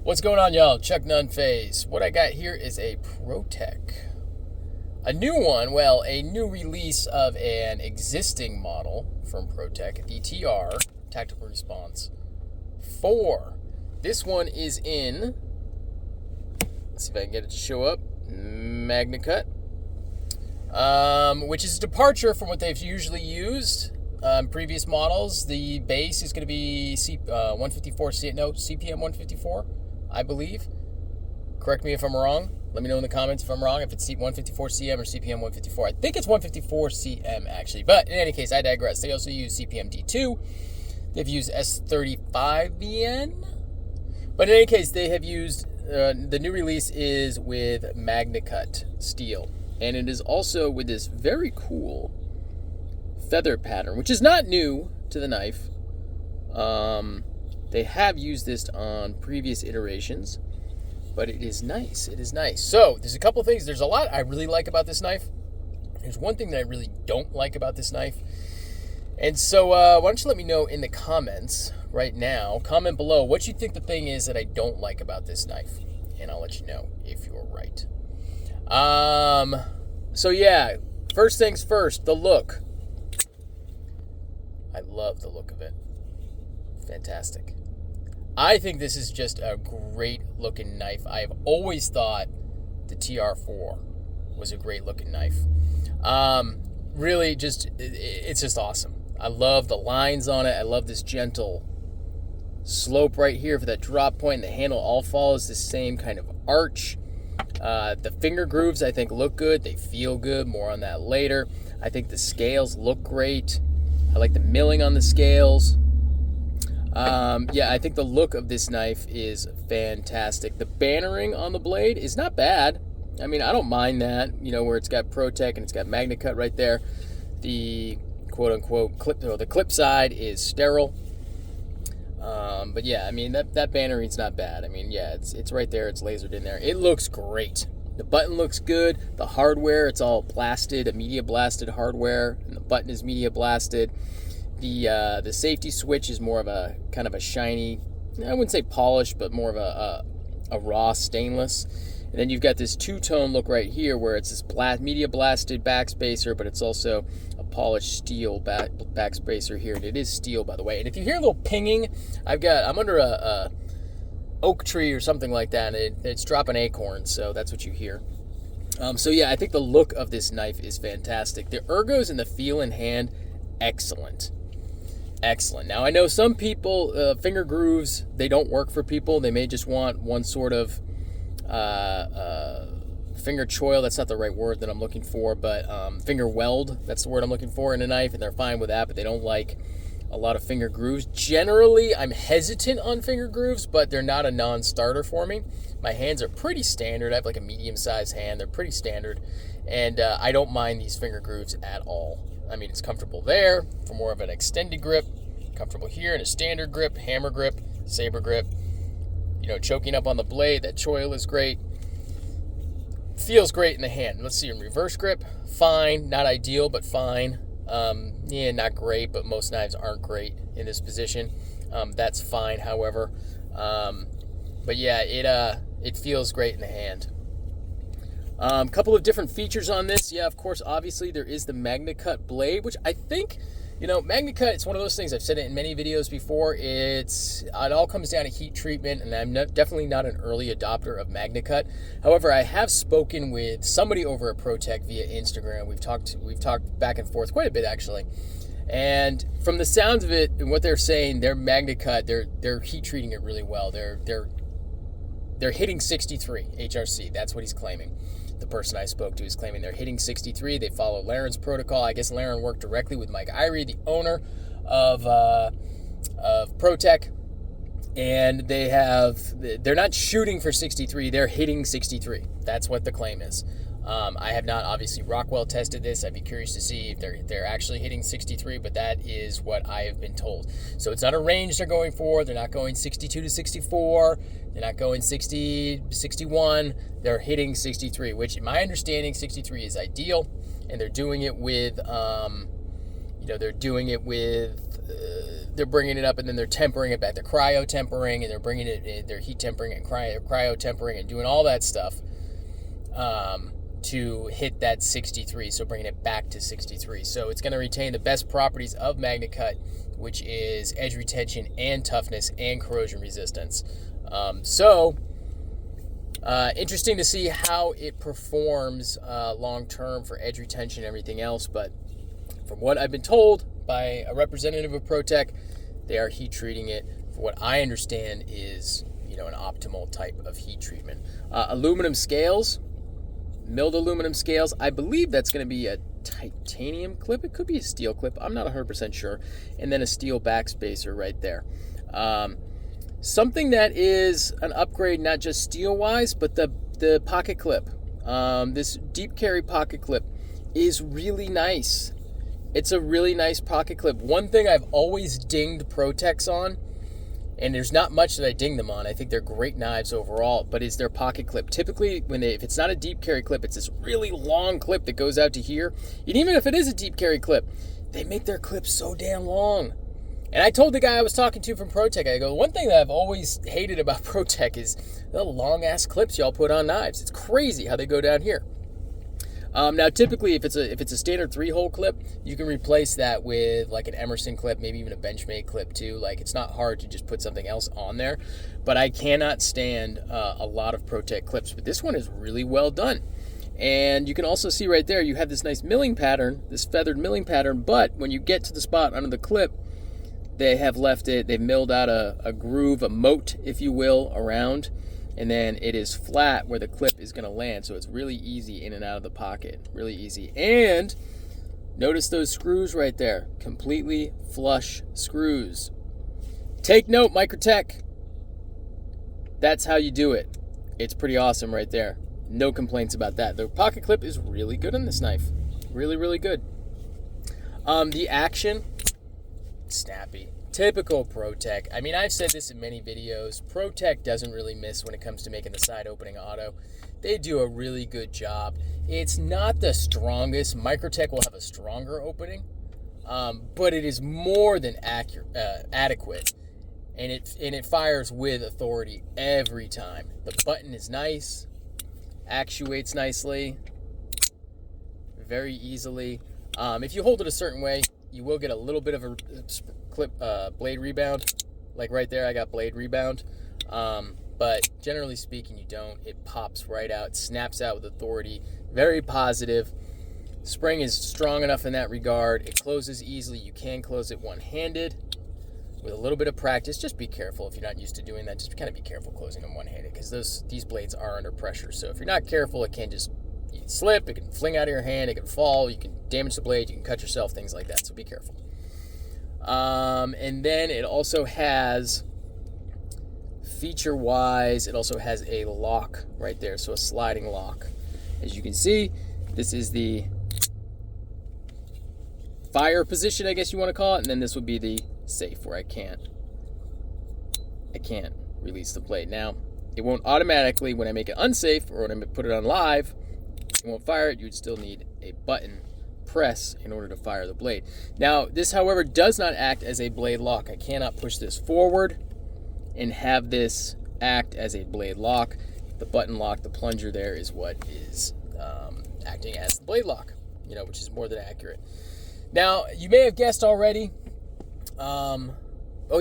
What's going on, y'all? Chuck Nunface. What I got here is a Protech. A new one, well, a new release of an existing model from Protech, the TR, Tactical Response 4. This one is in, let's see if I can get it to show up, Magnacut, which is a departure from what they've usually used. Previous models. The base is going to be CPM 154, I believe. Correct me if I'm wrong. Let me know in the comments if I'm wrong, if it's 154 CM or CPM 154. I think it's 154 CM, actually. But in any case, I digress. They also use CPM D2. They've used S35VN. But in any case, they have used, the new release is with Magnacut steel. And it is also with this very cool feather pattern, which is not new to the knife. They have used this on previous iterations, but it is nice. It is nice. So there's a couple things. There's a lot I really like about this knife. There's one thing that I really don't like about this knife. And so why don't you let me know in the comments right now. Comment below what you think the thing is that I don't like about this knife, and I'll let you know if you're right. So yeah, first things first, the look. I love the look of it. Fantastic. I think this is just a great looking knife. I have always thought the TR-4 was a great looking knife. Really just, it's just awesome. I love the lines on it. I love this gentle slope right here for that drop point. The handle all follows the same kind of arch. The finger grooves I think look good. They feel good. More on that later. I think the scales look great. I like the milling on the scales. Yeah, I think the look of this knife is fantastic. The bannering on the blade is not bad. I mean, I don't mind that, you know, where it's got Protech and it's got Magnacut right there. The quote-unquote clip, or the clip side is sterile. But yeah, I mean, that bannering's not bad. I mean, yeah, it's right there. It's lasered in there. It looks great. The button looks good. The hardware, it's all blasted, a media blasted hardware, and the button is media blasted. The safety switch is more of a kind of a shiny, I wouldn't say polished, but more of a raw stainless. And then you've got this two-tone look right here where it's this media blasted backspacer, but it's also a polished steel backspacer here, and it is steel, by the way. And if you hear a little pinging, I'm under a oak tree or something like that, and it's dropping acorns, so that's what you hear. So yeah, I think the look of this knife is fantastic. The ergos and the feel in hand, excellent. Excellent. Now I know some people, finger grooves, they don't work for people. They may just want one sort of finger choil. That's not the right word that I'm looking for, but finger weld, that's the word I'm looking for in a knife, and they're fine with that, but they don't like a lot of finger grooves. Generally, I'm hesitant on finger grooves, but they're not a non-starter for me. My hands are pretty standard. I have like a medium-sized hand. They're pretty standard, and I don't mind these finger grooves at all. I mean, it's comfortable there for more of an extended grip, comfortable here in a standard grip, hammer grip, saber grip. You know, choking up on the blade, that choil is great. Feels great in the hand. Let's see, in reverse grip, fine. Not ideal, but fine. Yeah, not great, but most knives aren't great in this position. That's fine, however. But yeah, it feels great in the hand. Couple of different features on this. Yeah, of course, obviously there is the Magnacut blade, which I think, you know, Magnacut, it's one of those things, I've said it in many videos before, it all comes down to heat treatment, and I'm definitely not an early adopter of Magnacut. However, I have spoken with somebody over at Protech via Instagram. We've talked back and forth quite a bit, actually. And from the sounds of it and what they're saying, their Magnacut, they're heat treating it really well. They're hitting 63 HRC. That's what he's claiming. The person I spoke to is claiming they're hitting 63. They follow Laren's protocol. I guess Laren worked directly with Mike Irie, the owner of Protech, and they're not shooting for 63. They're hitting 63. That's what the claim is. I have not obviously Rockwell tested this. I'd be curious to see if they're actually hitting 63, but that is what I have been told. So it's not a range they're going for. They're not going 62 to 64. They're not going 60 to 61. They're hitting 63, which in my understanding, 63 is ideal, and they're doing it with, they're bringing it up, and then they're tempering it back. They're cryo tempering, and they're bringing it, they're heat tempering and cryo tempering and doing all that stuff to hit that 63. So bringing it back to 63. So it's going to retain the best properties of Magnacut, which is edge retention and toughness and corrosion resistance. Interesting to see how it performs long term for edge retention and everything else. But from what I've been told by a representative of Protech, they are heat treating it for what I understand is, an optimal type of heat treatment. Aluminum scales, milled aluminum scales. I believe that's going to be a titanium clip. It could be a steel clip. I'm not 100% sure. And then a steel backspacer right there. Something that is an upgrade, not just steel-wise, but the pocket clip. This deep carry pocket clip is really nice. It's a really nice pocket clip. One thing I've always dinged Protechs on, and there's not much that I ding them on, I think they're great knives overall, but is their pocket clip. Typically, if it's not a deep carry clip, it's this really long clip that goes out to here. And even if it is a deep carry clip, they make their clips so damn long. And I told the guy I was talking to from Protech, I go, one thing that I've always hated about Protech is the long-ass clips y'all put on knives. It's crazy how they go down here. Now, typically, if it's a standard 3-hole clip, you can replace that with like an Emerson clip, maybe even a Benchmade clip too. Like, it's not hard to just put something else on there. But I cannot stand a lot of Protech clips. But this one is really well done. And you can also see right there, you have this nice milling pattern, this feathered milling pattern. But when you get to the spot under the clip, they have left it, they've milled out a groove, a moat, if you will, around. And then it is flat where the clip is going to land. So it's really easy in and out of the pocket. Really easy. And notice those screws right there. Completely flush screws. Take note, Microtech. That's how you do it. It's pretty awesome right there. No complaints about that. The pocket clip is really good on this knife. Really, really good. The action, snappy. Typical Protech. I mean, I've said this in many videos. Protech doesn't really miss when it comes to making the side opening auto. They do a really good job. It's not the strongest. Microtech will have a stronger opening, but it is more than adequate, and it fires with authority every time. The button is nice, actuates nicely, very easily. If you hold it a certain way, you will get a little bit of a blade rebound. Like right there, I got blade rebound. But generally speaking, you don't. It pops right out, snaps out with authority. Very positive. Spring is strong enough in that regard. It closes easily. You can close it one-handed with a little bit of practice. Just be careful if you're not used to doing that. Just kind of be careful closing them one-handed, because these blades are under pressure. So if you're not careful, it can just slip. It can fling out of your hand. It can fall. You can damage the blade. You can cut yourself. Things like that. So be careful. And then it also has, feature-wise, it also has a lock right there. So a sliding lock. As you can see, this is the fire position, I guess you want to call it, and then this would be the safe, where I can't release the blade. Now, it won't automatically, when I make it unsafe or when I put it on live, it won't fire it. You'd still need a button press in order to fire the blade. Now, this, however, does not act as a blade lock. I cannot push this forward and have this act as a blade lock. The button lock, the plunger there, is what is acting as the blade lock, which is more than accurate. Now, you may have guessed already. Oh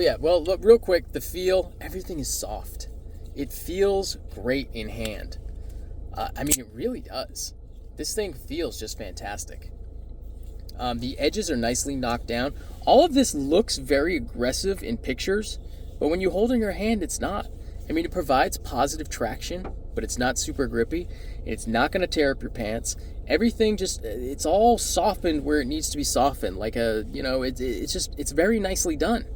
yeah, well, look, real quick, the feel, everything is soft. It feels great in hand. I mean, it really does. This thing feels just fantastic. The edges are nicely knocked down. All of this looks very aggressive in pictures, but when you hold it in your hand, it's not. I mean, it provides positive traction, but it's not super grippy. It's not going to tear up your pants. Everything it's all softened where it needs to be softened. Like it's very nicely done.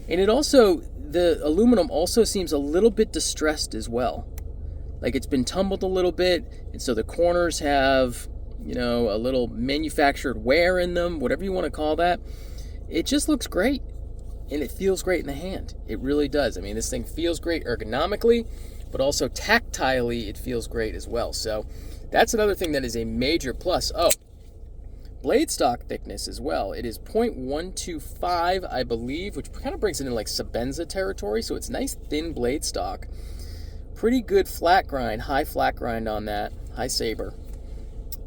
And it also, the aluminum also seems a little bit distressed as well. Like it's been tumbled a little bit, and so the corners have, a little manufactured wear in them, whatever you want to call that. It just looks great, and it feels great in the hand. It really does. I mean, this thing feels great ergonomically, but also tactilely, it feels great as well. So that's another thing that is a major plus. Oh, blade stock thickness as well. It is 0.125, I believe, which kind of brings it in like Sabenza territory. So it's nice thin blade stock. Pretty good flat grind, high flat grind on that, high saber.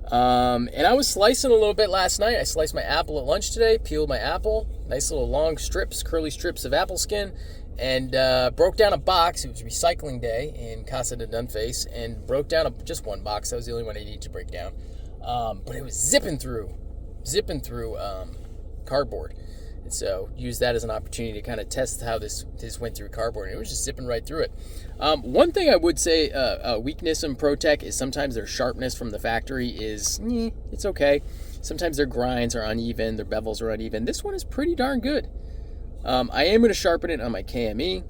And I was slicing a little bit last night. I sliced my apple at lunch today, peeled my apple, nice little long strips, curly strips of apple skin, and broke down a box. It was recycling day in Casa de Dunface, and broke down just one box. That was the only one I needed to break down. But it was zipping through cardboard. And so used that as an opportunity to kind of test how this went through cardboard. And it was just zipping right through it. One thing I would say a weakness in Protech is sometimes their sharpness from the factory is, it's okay. Sometimes their grinds are uneven, their bevels are uneven. This one is pretty darn good. I am going to sharpen it on my KME.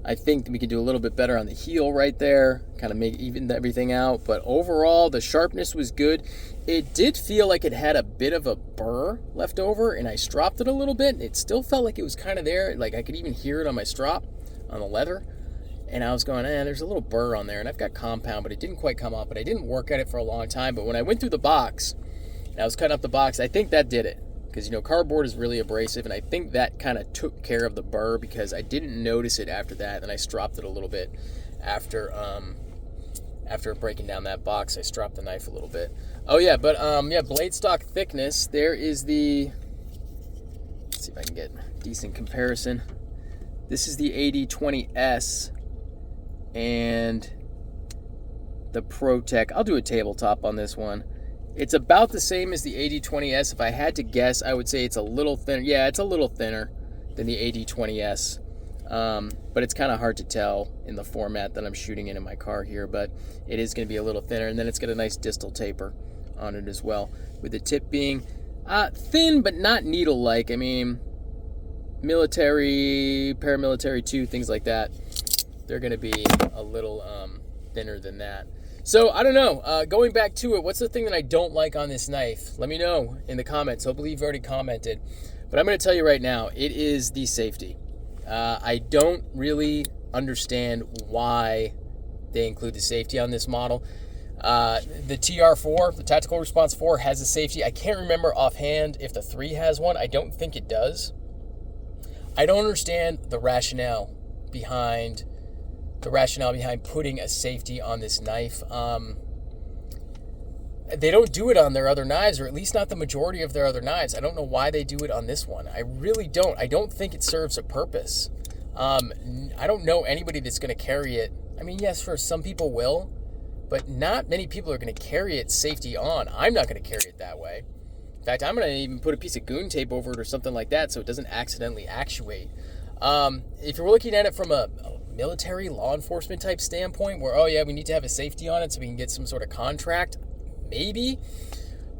I think we could do a little bit better on the heel right there, kind of make even everything out. But overall, the sharpness was good. It did feel like it had a bit of a burr left over, and I stropped it a little bit. It still felt like it was kind of there. Like I could even hear it on my strop, on the leather. And I was going, there's a little burr on there. And I've got compound, but it didn't quite come off. But I didn't work at it for a long time. But when I went through the box, and I was cutting up the box, I think that did it. Because, cardboard is really abrasive, and I think that kind of took care of the burr because I didn't notice it after that, and I stropped it a little bit after breaking down that box. I stropped the knife a little bit. Oh, yeah, but, blade stock thickness, there is the, let's see if I can get a decent comparison. This is the 8020S and the Protech. I'll do a tabletop on this one. It's about the same as the 8020S. If I had to guess, I would say it's a little thinner. Yeah, it's a little thinner than the 8020S. But it's kind of hard to tell in the format that I'm shooting in my car here. But it is going to be a little thinner. And then it's got a nice distal taper on it as well. With the tip being thin, but not needle-like. I mean, military, paramilitary too, things like that. They're going to be a little thinner than that. So, I don't know, going back to it, what's the thing that I don't like on this knife? Let me know in the comments. Hopefully you've already commented. But I'm going to tell you right now, it is the safety. I don't really understand why they include the safety on this model. The TR-4, the Tactical Response 4, has a safety. I can't remember offhand if the 3 has one. I don't think it does. I don't understand the rationale behind putting a safety on this knife. They don't do it on their other knives, or at least not the majority of their other knives. I don't know why they do it on this one. I really don't. I don't think it serves a purpose. I don't know anybody that's going to carry it. I mean, yes, for some people will, but not many people are going to carry it safety on. I'm not going to carry it that way. In fact, I'm going to even put a piece of goon tape over it or something like that so it doesn't accidentally actuate. If you're looking at it from a military law enforcement type standpoint where, oh yeah, we need to have a safety on it so we can get some sort of contract, maybe.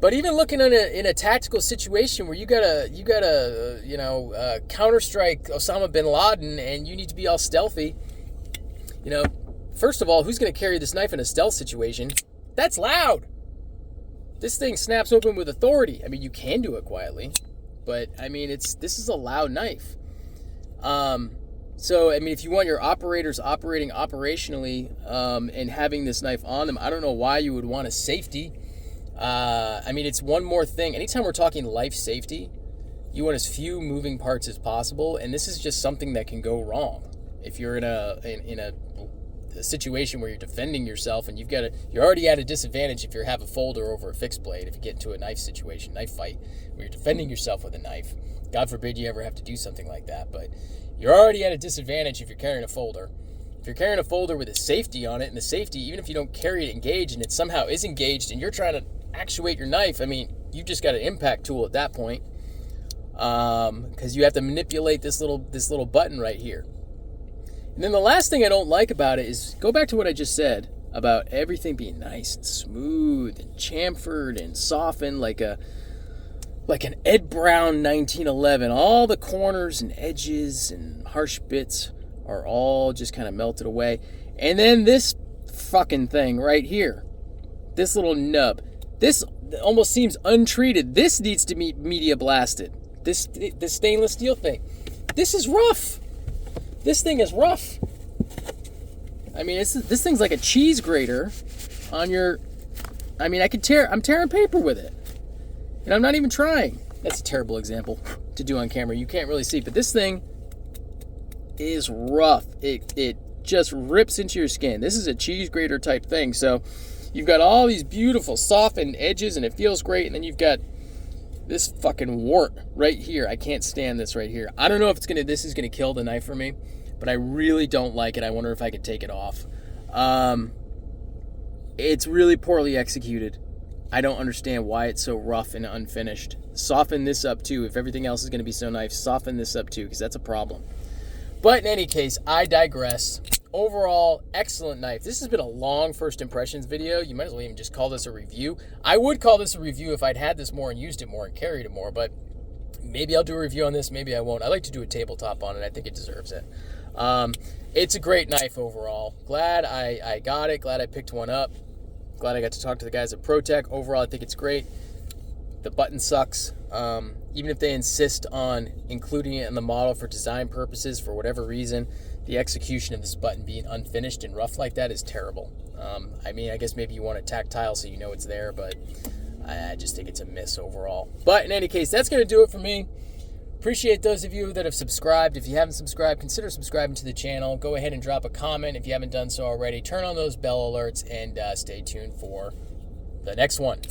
But even looking at in a tactical situation where you gotta counter-strike Osama bin Laden and you need to be all stealthy, first of all, who's going to carry this knife in a stealth situation? That's loud. This thing snaps open with authority. I mean, you can do it quietly, but I mean, this is a loud knife. So, I mean, if you want your operators operating operationally and having this knife on them, I don't know why you would want a safety. I mean, it's one more thing. Anytime we're talking life safety, you want as few moving parts as possible, and this is just something that can go wrong. If you're in a situation where you're defending yourself and you're already at a disadvantage if you have a folder over a fixed blade, if you get into a knife situation, knife fight, where you're defending yourself with a knife. God forbid you ever have to do something like that, but you're already at a disadvantage if you're carrying a folder. If you're carrying a folder with a safety on it, and the safety, even if you don't carry it engaged and it somehow is engaged and you're trying to actuate your knife, I mean, you've just got an impact tool at that point, because you have to manipulate this little button right here. And then the last thing I don't like about it is, go back to what I just said about everything being nice and smooth and chamfered and softened like an Ed Brown 1911. All the corners and edges and harsh bits are all just kind of melted away. And then this fucking thing right here, this little nub, this almost seems untreated. This needs to be media blasted. This stainless steel thing. This is rough. This thing is rough. I mean, this thing's like a cheese grater on your... I mean, I'm tearing paper with it. And I'm not even trying. That's a terrible example to do on camera. You can't really see, but this thing is rough. It just rips into your skin. This is a cheese grater type thing. So you've got all these beautiful softened edges and it feels great. And then you've got this fucking wart right here. I can't stand this right here. I don't know if this is gonna kill the knife for me, but I really don't like it. I wonder if I could take it off. It's really poorly executed. I don't understand why it's so rough and unfinished. Soften this up too. If everything else is gonna be so nice, soften this up too, because that's a problem. But in any case, I digress. Overall, excellent knife. This has been a long first impressions video. You might as well even just call this a review. I would call this a review if I'd had this more and used it more and carried it more, but maybe I'll do a review on this, maybe I won't. I like to do a tabletop on it. I think it deserves it. It's a great knife overall. Glad I got it. Glad I picked one up. Glad I got to talk to the guys at Protech. Overall, I think it's great. The button sucks. Even if they insist on including it in the model for design purposes, for whatever reason, the execution of this button being unfinished and rough like that is terrible. I mean, I guess maybe you want it tactile so you know it's there, but I just think it's a miss overall. But in any case, that's going to do it for me. Appreciate those of you that have subscribed. If you haven't subscribed, consider subscribing to the channel. Go ahead and drop a comment if you haven't done so already. Turn on those bell alerts and stay tuned for the next one.